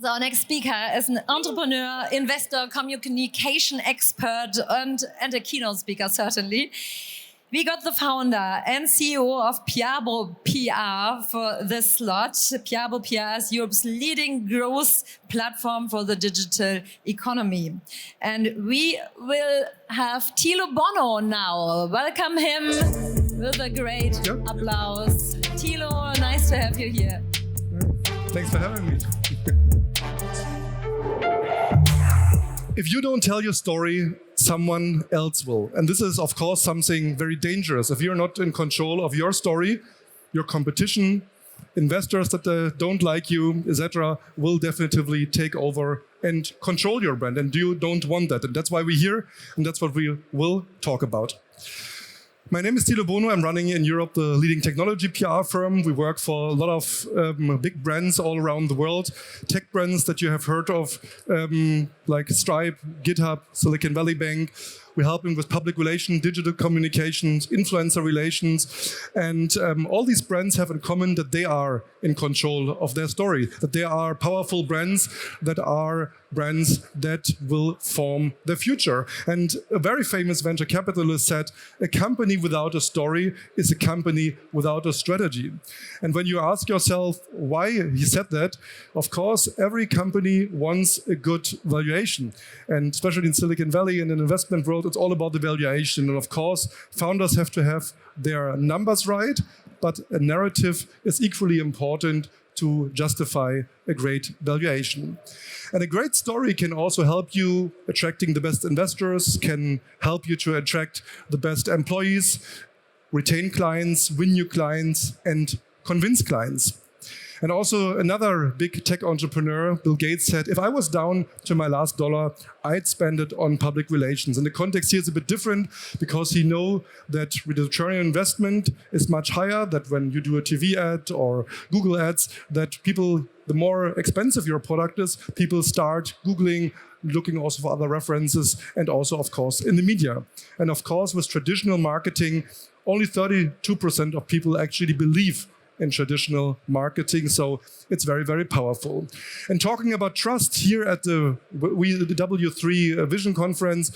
So our next speaker is an entrepreneur, investor, communication expert, and a keynote speaker, certainly. We got the founder and CEO of PIABO PR for this slot. PIABO PR is Europe's leading growth platform for the digital economy. And we will have Tilo Bonow now. Welcome him with a great applause. Tilo, nice to have you here. Thanks for having me. If you don't tell your story, someone else will. And this is, of course, something very dangerous. If you're not in control of your story, your competition, investors that don't like you, etc., will definitively take over and control your brand. And you don't want that. And that's why we're here, and that's what we will talk about. My name is Tilo Bonow. I'm running in Europe the leading technology PR firm. We work for a lot of big brands all around the world, tech brands that you have heard of, like Stripe, GitHub, Silicon Valley Bank. We're helping with public relations, digital communications, influencer relations. And all these brands have in common that they are in control of their story, that they are powerful brands that are brands that will form the future. And a very famous venture capitalist said, a company without a story is a company without a strategy. And when you ask yourself why he said that, of course, every company wants a good valuation. And especially in Silicon Valley and in investment world, it's all about the valuation. And of course, founders have to have their numbers right, but a narrative is equally important to justify a great valuation. And a great story can also help you attracting the best investors, can help you to attract the best employees, retain clients, win new clients, and convince clients. And also another big tech entrepreneur, Bill Gates, said, if I was down to my last dollar, I'd spend it on public relations. And the context here is a bit different because he knows that return on investment is much higher, that when you do a TV ad or Google ads, that people, the more expensive your product is, people start Googling, looking also for other references, and also, of course, in the media. And of course, with traditional marketing, only 32% of people actually believe in traditional marketing, so it's very, very powerful. And talking about trust, here at the W3 Vision Conference,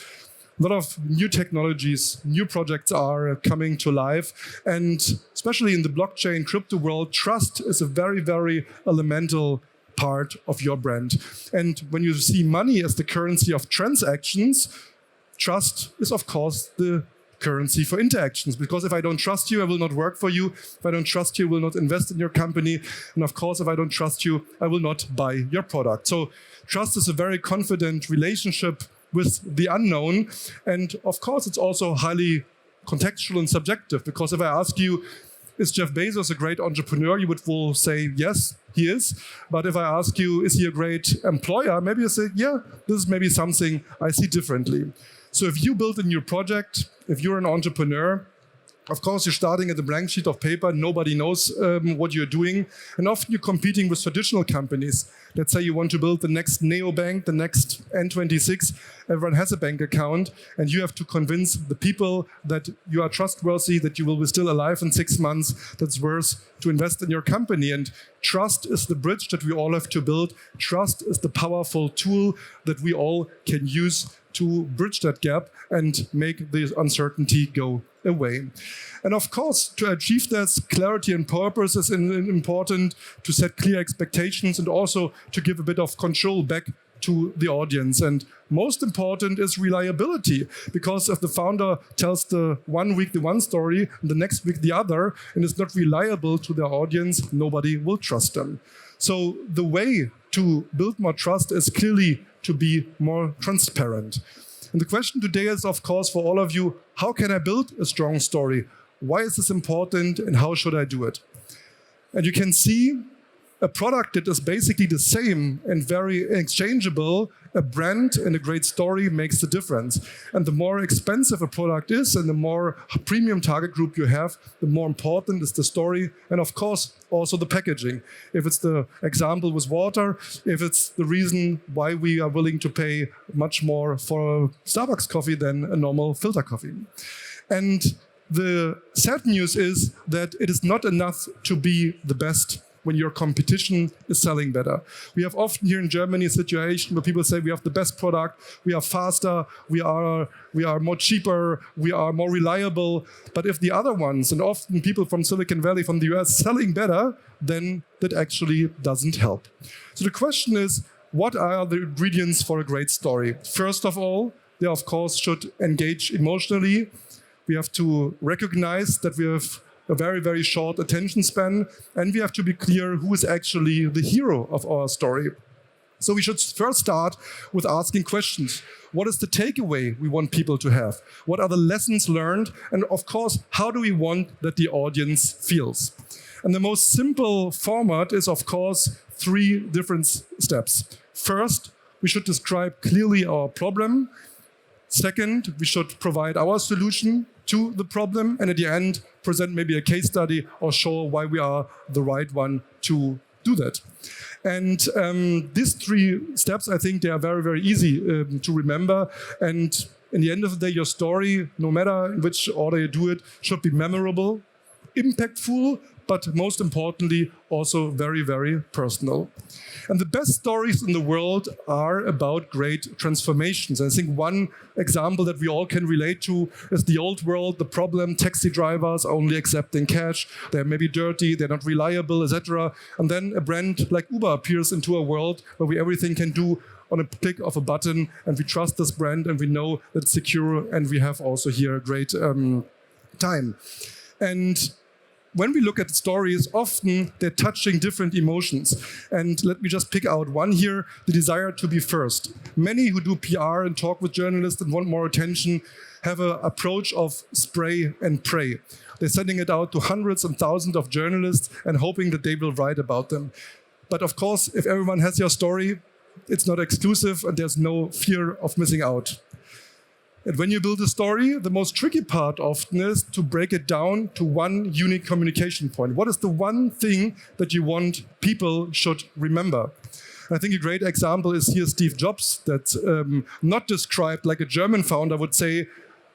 a lot of new technologies, new projects are coming to life, and especially in the blockchain crypto world, trust is a very, very elemental part of your brand. And when you see money as the currency of transactions, trust is, of course, the currency for interactions, because if I don't trust you, I will not work for you. If I don't trust you, I will not invest in your company. And of course, if I don't trust you, I will not buy your product. So trust is a very confident relationship with the unknown. And of course, it's also highly contextual and subjective, because if I ask you, is Jeff Bezos a great entrepreneur? You will say, yes, he is. But if I ask you, is he a great employer? Maybe you say, yeah, this is maybe something I see differently. So if you build a new project, if you're an entrepreneur, of course, you're starting at a blank sheet of paper. Nobody knows what you're doing. And often you're competing with traditional companies. Let's say you want to build the next neobank, the next N26. Everyone has a bank account. And you have to convince the people that you are trustworthy, that you will be still alive in 6 months, that's worth to invest in your company. And trust is the bridge that we all have to build. Trust is the powerful tool that we all can use to bridge that gap and make the uncertainty go away. And of course, to achieve this, clarity and purpose is important, to set clear expectations and also to give a bit of control back to the audience. And most important is reliability, because if the founder tells the one week the one story and the next week the other, and is not reliable to their audience, nobody will trust them. So the way to build more trust is clearly to be more transparent. And the question today is, of course, for all of you, how can I build a strong story? Why is this important and how should I do it? And you can see a product that is basically the same and very exchangeable, a brand and a great story makes the difference. And the more expensive a product is and the more premium target group you have, the more important is the story and, of course, also the packaging. If it's the example with water, if it's the reason why we are willing to pay much more for a Starbucks coffee than a normal filter coffee. And the sad news is that it is not enough to be the best when your competition is selling better. We have often here in Germany a situation where people say we have the best product, we are faster, we are more cheaper, we are more reliable. But if the other ones, and often people from Silicon Valley, from the US, selling better, then that actually doesn't help. So the question is, what are the ingredients for a great story? First of all, they of course should engage emotionally. We have to recognize that we have a very, very short attention span, and we have to be clear who is actually the hero of our story. So we should first start with asking questions. What is the takeaway we want people to have? What are the lessons learned? And of course, how do we want that the audience feels? And the most simple format is, of course, 3 different steps. First, we should describe clearly our problem. Second, we should provide our solution to the problem. And at the end, present maybe a case study or show why we are the right one to do that. And these 3 steps, I think they are very, very easy to remember. And in the end of the day, your story, no matter in which order you do it, should be memorable, impactful, but most importantly, also very, very personal. And the best stories in the world are about great transformations. And I think one example that we all can relate to is the old world, the problem, taxi drivers only accepting cash, they're maybe dirty, they're not reliable, etc. And then a brand like Uber appears into a world where we everything can do on a click of a button, and we trust this brand, and we know that it's secure, and we have also here a great time. And when we look at stories, often they're touching different emotions. And let me just pick out one here, the desire to be first. Many who do PR and talk with journalists and want more attention have an approach of spray and pray. They're sending it out to hundreds and thousands of journalists and hoping that they will write about them. But of course, if everyone has your story, it's not exclusive and there's no fear of missing out. And when you build a story, the most tricky part often is to break it down to one unique communication point. What is the one thing that you want people should remember? And I think a great example is here Steve Jobs, that's not described like a German founder would say,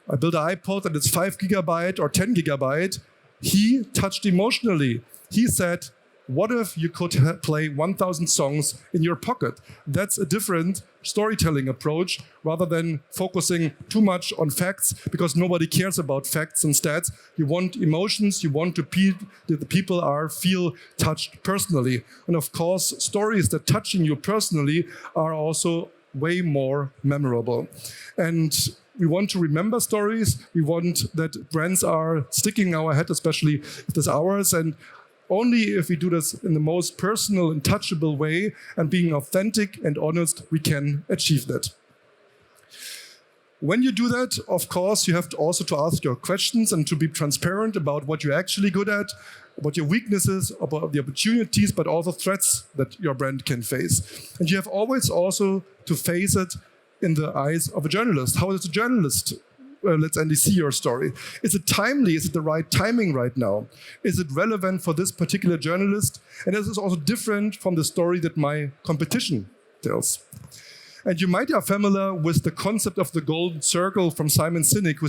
I built an iPod and it's 5 gigabyte or 10 gigabyte. He touched emotionally. He said, what if you could play 1,000 songs in your pocket? That's a different storytelling approach rather than focusing too much on facts, because nobody cares about facts and stats. You want emotions, you want that the people feel touched personally. And of course, stories that touching you personally are also way more memorable. And we want to remember stories. We want that brands are sticking in our head, especially if it's ours. And only if we do this in the most personal and touchable way and being authentic and honest, we can achieve that. When you do that, of course, you have to also to ask your questions and to be transparent about what you're actually good at, about your weaknesses, about the opportunities, but also threats that your brand can face. And you have always also to face it in the eyes of a journalist. How does a journalist let's see your story? Is it timely? Is it the right timing right now? Is it relevant for this particular journalist? And this is also different from the story that my competition tells. And you might be familiar with the concept of the golden circle from Simon Sinek, who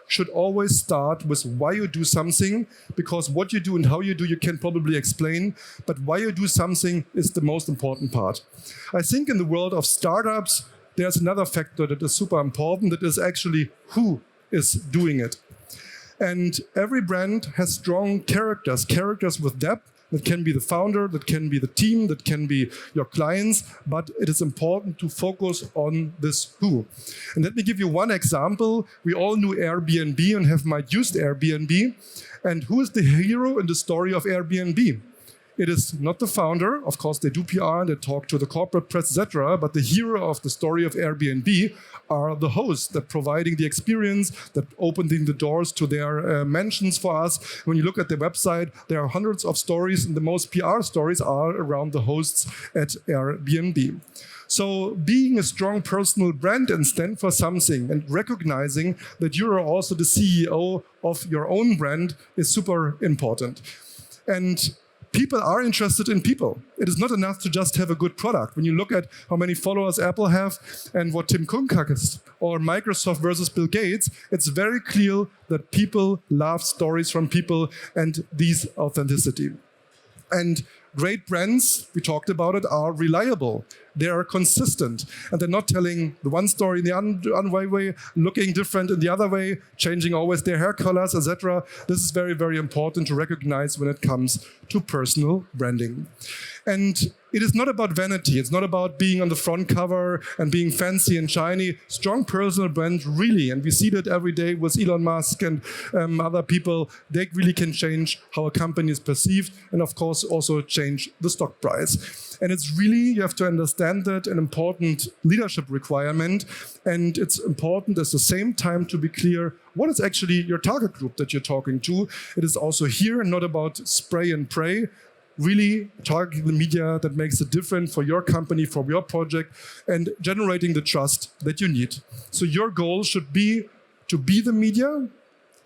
should always start with why you do something, because what you do and how you do you can probably explain, but why you do something is the most important part. I think in the world of startups, there's another factor that is super important, that is actually who is doing it. And every brand has strong characters with depth. That can be the founder, that can be the team, that can be your clients, but it is important to focus on this who. And let me give you one example. We all knew Airbnb and might used Airbnb. And who is the hero in the story of Airbnb? It is not the founder. Of course, they do PR and they talk to the corporate press, etc. But the hero of the story of Airbnb are the hosts that providing the experience, that opening the doors to their mansions for us. When you look at their website, there are hundreds of stories, and the most PR stories are around the hosts at Airbnb. So being a strong personal brand and stand for something and recognizing that you are also the CEO of your own brand is super important. And people are interested in people. It is not enough to just have a good product. When you look at how many followers Apple have and what Tim Cook has, or Microsoft versus Bill Gates, it's very clear that people love stories from people and these authenticity. And great brands, we talked about it, are reliable. They are consistent, and they're not telling the one story in the one way, looking different in the other way, changing always their hair colors, etc. This is very, very important to recognize when it comes to personal branding. And it is not about vanity. It's not about being on the front cover and being fancy and shiny. Strong personal brand, really, and we see that every day with Elon Musk and other people, they really can change how a company is perceived and, of course, also change the stock price. And it's really, you have to understand that, an important leadership requirement. And it's important at the same time to be clear what is actually your target group that you're talking to. It is also here not about spray and pray. Really targeting the media that makes it different for your company, for your project, and generating the trust that you need. So your goal should be to be the media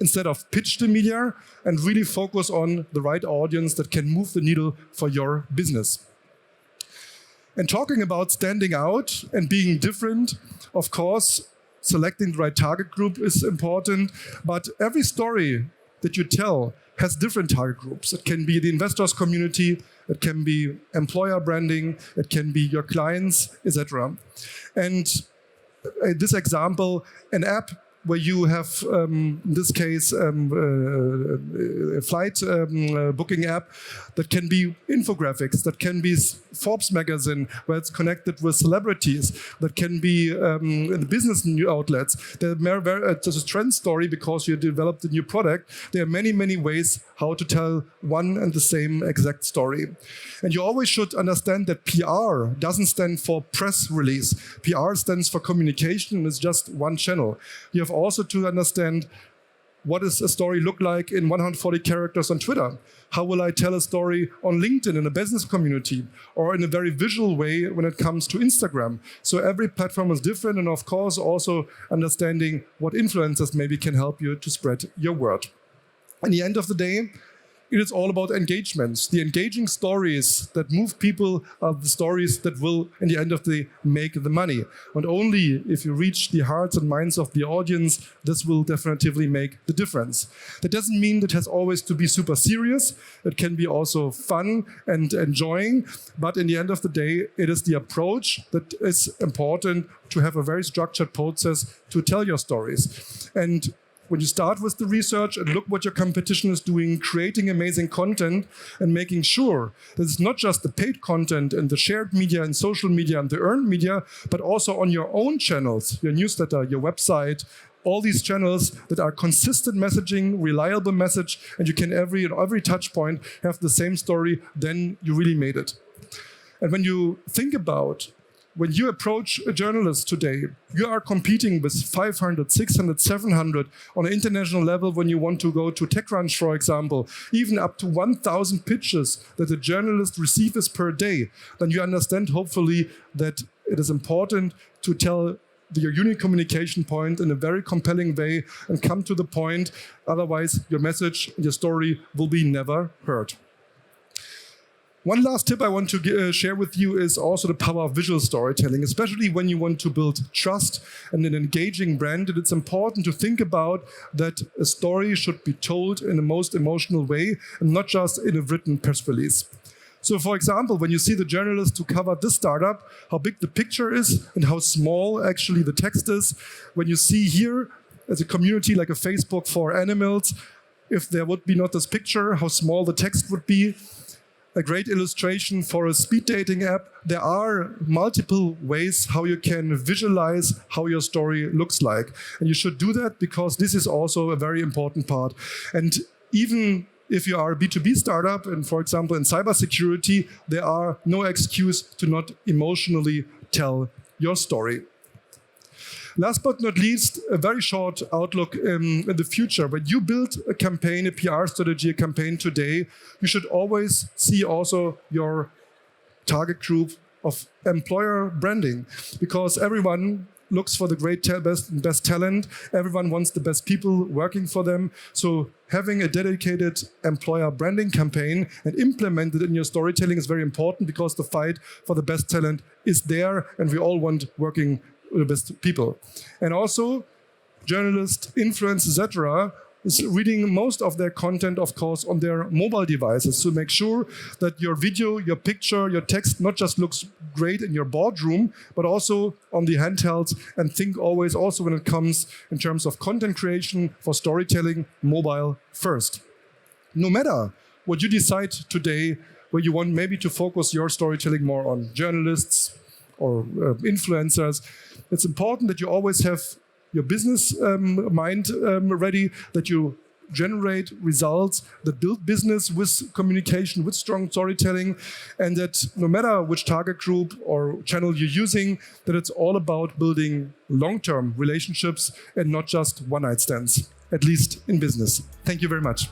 instead of pitch the media, and really focus on the right audience that can move the needle for your business. And talking about standing out and being different, of course, selecting the right target group is important, but every story that you tell has different target groups. It can be the investors community, it can be employer branding, it can be your clients, etc. And in this example, an app where you have, in this case, a flight booking app that can be infographics, that can be Forbes magazine, where it's connected with celebrities, that can be in the business new outlets. There's a trend story because you developed a new product. There are many, many ways how to tell one and the same exact story. And you always should understand that PR doesn't stand for press release. PR stands for communication, and it's just one channel. You have also to understand what does a story look like in 140 characters on Twitter? How will I tell a story on LinkedIn in a business community, or in a very visual way when it comes to Instagram? So every platform is different, and of course also understanding what influencers maybe can help you to spread your word. At the end of the day, it is all about engagements. The engaging stories that move people are the stories that will, in the end of the day, make the money. And only if you reach the hearts and minds of the audience, this will definitively make the difference. That doesn't mean that it has always to be super serious. It can be also fun and enjoying. But in the end of the day, it is the approach that is important, to have a very structured process to tell your stories. And when you start with the research and look what your competition is doing, creating amazing content and making sure that it's not just the paid content and the shared media and social media and the earned media, but also on your own channels, your newsletter, your website, all these channels that are consistent messaging, reliable message, and you can at every touch point have the same story, then you really made it. And when you think about when you approach a journalist today, you are competing with 500, 600, 700 on an international level when you want to go to TechCrunch, for example, even up to 1,000 pitches that a journalist receives per day. Then you understand, hopefully, that it is important to tell your unique communication point in a very compelling way and come to the point. Otherwise, your message, your story will be never heard. One last tip I want to share with you is also the power of visual storytelling, especially when you want to build trust and an engaging brand. And it's important to think about that a story should be told in the most emotional way and not just in a written press release. So, for example, when you see the journalist who covered this startup, how big the picture is and how small actually the text is. When you see here, as a community like a Facebook for animals, if there would be not this picture, how small the text would be. A great illustration for a speed dating app. There are multiple ways how you can visualize how your story looks like. And you should do that because this is also a very important part. And even if you are a B2B startup, and for example in cybersecurity, there are no excuse to not emotionally tell your story. Last but not least, a very short outlook in the future. When you build a campaign, a PR strategy, a campaign today, you should always see also your target group of employer branding, because everyone looks for the best talent. Everyone wants the best people working for them. So having a dedicated employer branding campaign and implement it in your storytelling is very important, because the fight for the best talent is there, and we all want working the best people. And also, journalists, influencers, etc., is reading most of their content, of course, on their mobile devices to make sure that your video, your picture, your text not just looks great in your boardroom, but also on the handhelds. And think always also when it comes in terms of content creation for storytelling, mobile first. No matter what you decide today, where you want maybe to focus your storytelling more on journalists or influencers, it's important that you always have your business mind ready, that you generate results that build business with communication, with strong storytelling, and that no matter which target group or channel you're using, that it's all about building long-term relationships and not just one-night stands, at least in business. Thank you very much.